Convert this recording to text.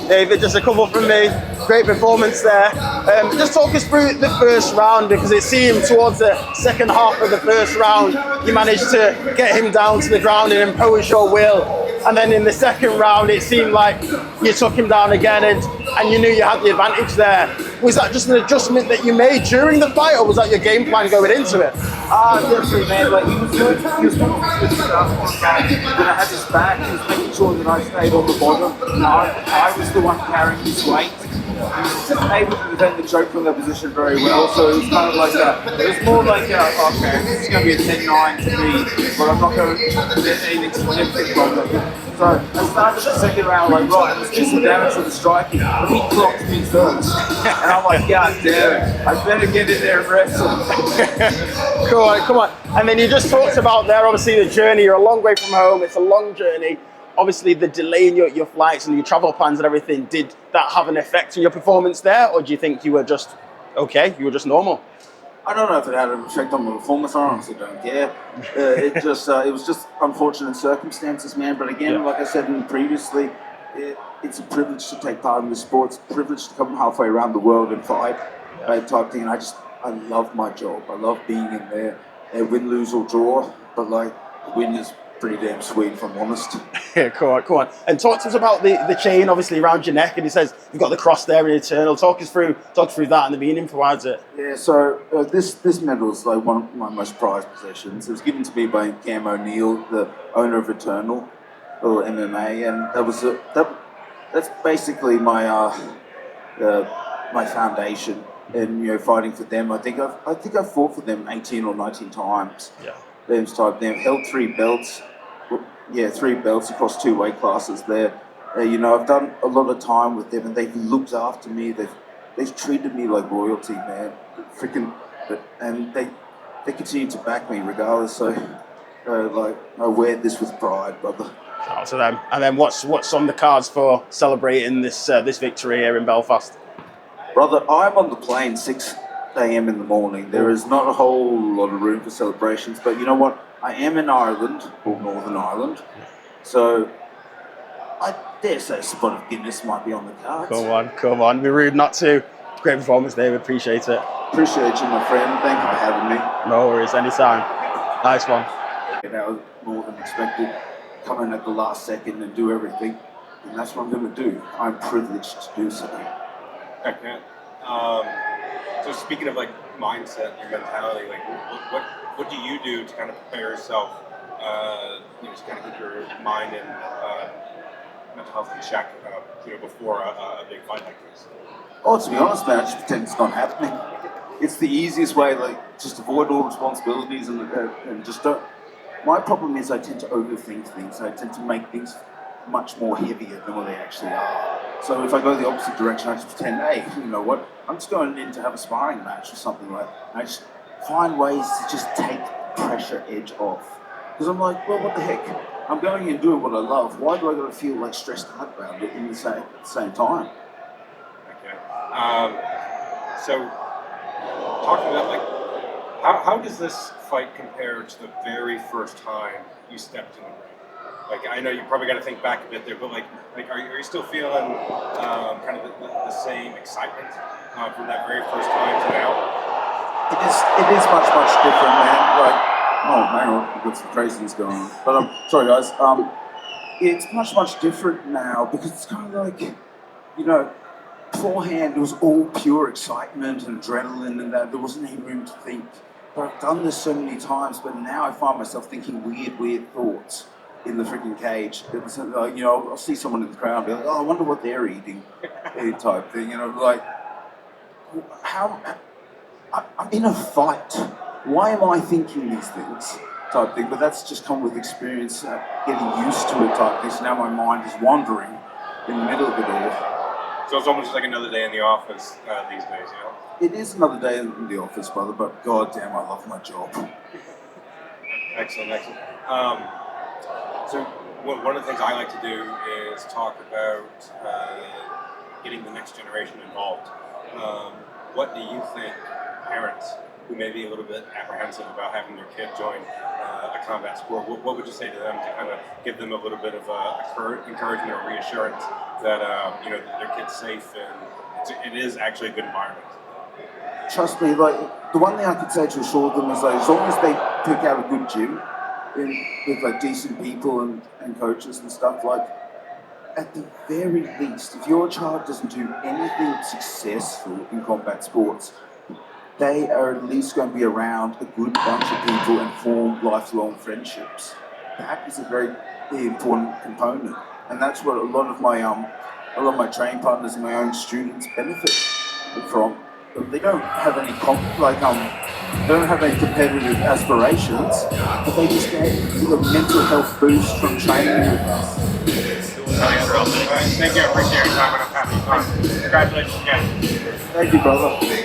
David, just a couple from me. Great performance there. Just talk us through the first round, because it seemed towards the second half of the first round you managed to get him down to the ground and impose your will. And then in the second round it seemed like you took him down again and you knew you had the advantage there. Was that just an adjustment that you made during the fight, or was that your game plan going into it? Definitely, man. Like, he was doing good stuff on game. When I had his back, he was making sure that I stayed on the bottom. I was the one carrying his weight. He was able to defend the choke from that position very well, so it was kind of like it was more like okay, this is going to be a 10-9 to me, but I'm not going to get anything significant from it. So I started the second round like, right, let's do some damage with the striking. But he clocked me first. And I'm like, God damn it, I better get in there and wrestle. Come on. And then you just talked about there, obviously, the journey. You're a long way from home. It's a long journey. Obviously, the delay in your flights and your travel plans and everything, did that have an effect on your performance there? Or do you think you were just okay? You were just normal? I don't know if it had an effect on my performance. I honestly don't care. It was just unfortunate circumstances, man. But again, like I said previously, it's a privilege to take part in the sport. It's a privilege to come halfway around the world and fight, type thing. And I love my job. I love being in there. Win, lose or draw, but like win is pretty damn sweet, if I'm honest. Yeah, come on. And talk to us about the chain, obviously, around your neck, and it says you've got the cross there in Eternal. Talk through that and the meaning towards it. Yeah, so this medal is like one of my most prized possessions. It was given to me by Cam O'Neill, the owner of Eternal, or MMA, and that's basically my my foundation. And fighting for them, I think I've fought for them 18 or 19 times. Yeah. They've held 3 belts. Yeah, 3 belts across 2 weight classes there. I've done a lot of time with them, and they've looked after me. They've treated me like royalty, man. And they continue to back me regardless. So, I wear this with pride, brother. Shout out to them. And then what's on the cards for celebrating this victory here in Belfast? Brother, I'm on the plane 6 a.m. in the morning. There is not a whole lot of room for celebrations, but you know what? I am in Ireland, or Northern Ireland, so I dare say a spot of Guinness might be on the cards. Come on. Be rude not to. Great performance, David. Appreciate it. Appreciate you, my friend. Thank you for having me. No worries. Anytime. Nice one. That was more than expected. Come in at the last second and do everything, and that's what I'm going to do. I'm privileged to do so. Okay. So speaking of like mindset, your mentality, like what do you do to kind of prepare yourself, to kind of get your mind and mental health in check, before a big fight like this? Oh, to be honest, man, I just pretend it's not happening. It's the easiest way, just avoid all responsibilities and just don't. My problem is I tend to overthink things. I tend to make things much more heavier than what they actually are. So if I go the opposite direction, I just pretend, hey, you know what? I'm just going in to have a sparring match or something like that. I just find ways to just take the pressure edge off. Because I'm like, well, what the heck? I'm going in doing what I love. Why do I got to feel like stressed out about it at the same time? Okay. So talking about how does this fight compare to the very first time you stepped in the ring? Like, I know you probably got to think back a bit there, but are you still feeling kind of the same excitement from that very first time to now? It is much different, man. Like, oh man, we've got some craziness going on. But sorry guys. It's much different now because it's kind of like, beforehand it was all pure excitement and adrenaline, and that there wasn't any room to think. But I've done this so many times, but now I find myself thinking weird thoughts in the freaking cage. It was, I'll see someone in the crowd and be like, oh, I wonder what they're eating, type thing. I'm in a fight. Why am I thinking these things, type thing? But that's just come with experience, getting used to it, type thing. So now my mind is wandering in the middle of it all. So it's almost like another day in the office these days, It is another day in the office, brother, but goddamn, I love my job. Excellent. So one of the things I like to do is talk about getting the next generation involved. What do you think parents who may be a little bit apprehensive about having their kid join a combat sport, what would you say to them to kind of give them a little bit of encouragement or reassurance that their kid's safe and it is actually a good environment? Trust me, like, the one thing I could say to assure them is, like, as long as they pick out a good gym with like decent people and coaches and stuff, like, at the very least, if your child doesn't do anything successful in combat sports, they are at least going to be around a good bunch of people and form lifelong friendships. That is a very important component, and that's what a lot of my training partners and my own students benefit from. They don't have any they don't have any competitive aspirations, but they just get a mental health boost from training with us. Thank you. I appreciate your time, and I'm happy. Congratulations again. Thank you, brother.